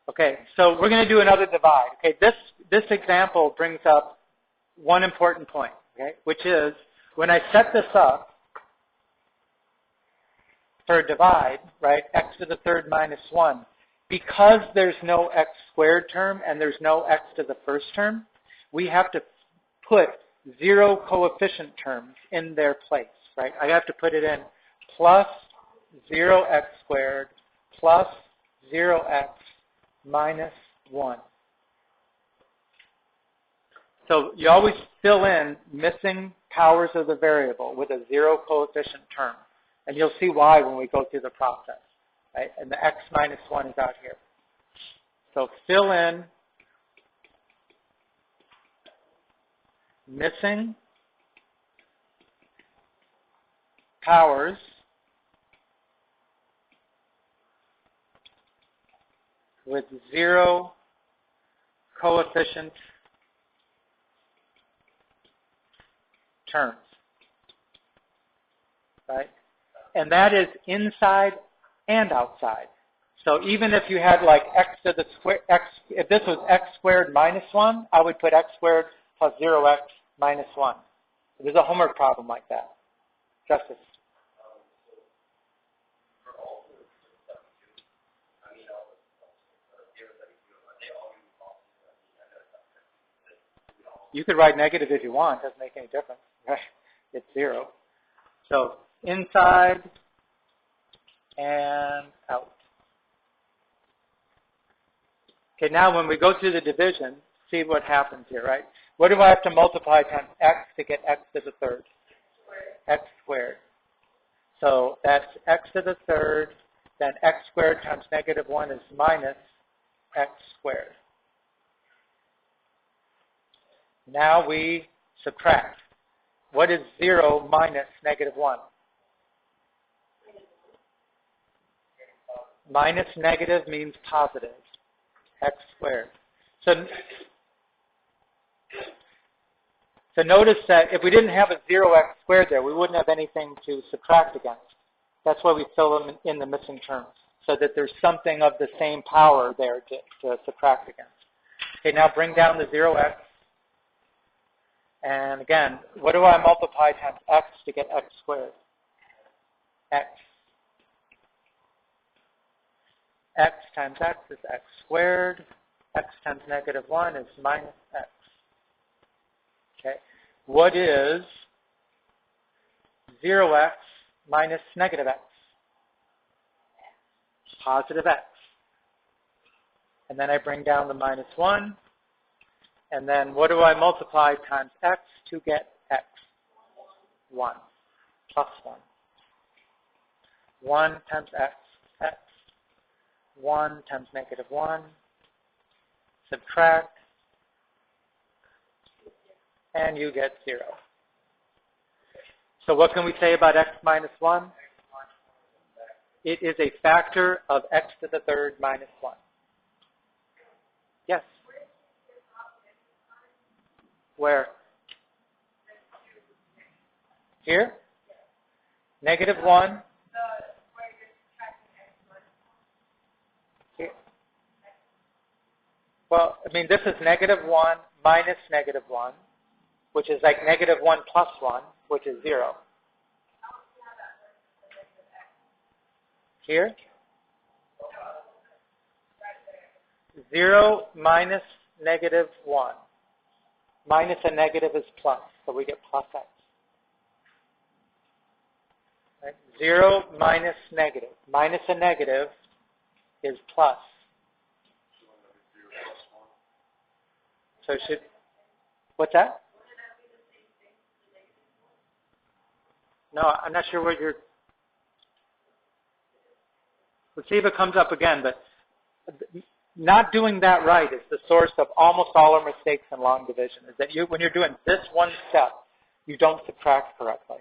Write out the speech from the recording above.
Okay, so we're going to do another divide. Okay, this example brings up one important point, okay, which is when I set this up for a divide, right, x to the third minus 1, because there's no x squared term and there's no x to the first term, we have to put 0 coefficient terms in their place, right? I have to put it in plus 0x squared plus 0x minus 1. So you always fill in missing powers of the variable with a 0 coefficient term. And you'll see why when we go through the process, right? And the x minus 1 is out here. So fill in missing powers with 0 coefficient terms, right? And that is inside and outside. So even if you had like x to the square, if this was x squared minus 1, I would put x squared plus 0x minus 1. There's a homework problem like that. Justice. You could write negative if you want. It doesn't make any difference. Right? It's 0. So inside and out. Okay, now when we go through the division, see what happens here, right? What do I have to multiply times x to get x to the third? X squared. So that's x to the third, then x squared times negative 1 is minus x squared. Now we subtract. What is 0 minus negative 1? Minus negative means positive. X squared. So notice that if we didn't have a 0x squared there, we wouldn't have anything to subtract against. That's why we fill them in the missing terms, so that there's something of the same power there to subtract against. Okay, now bring down the 0x. And again, what do I multiply times x to get x squared? X. X times x is x squared. X times negative 1 is minus x. Okay. What is 0x minus negative x? Positive x. And then I bring down the minus 1. And then what do I multiply times x to get x? 1 plus 1. 1 times x, x. 1 times negative 1. Subtract. And you get 0. So what can we say about x minus 1? It is a factor of x to the third minus 1. Yes? Where? Here? Negative 1. Here. Well, I mean, this is negative 1 minus negative 1, which is like negative 1 plus 1, which is 0. Here? 0 minus negative 1. Minus a negative is plus, so we get plus x. Right? 0 minus negative. Minus a negative is plus. So it should, what's that? No, I'm not sure what you're, let's see if it comes up again, but not doing that right is the source of almost all our mistakes in long division, is that when you're doing this one step, you don't subtract correctly.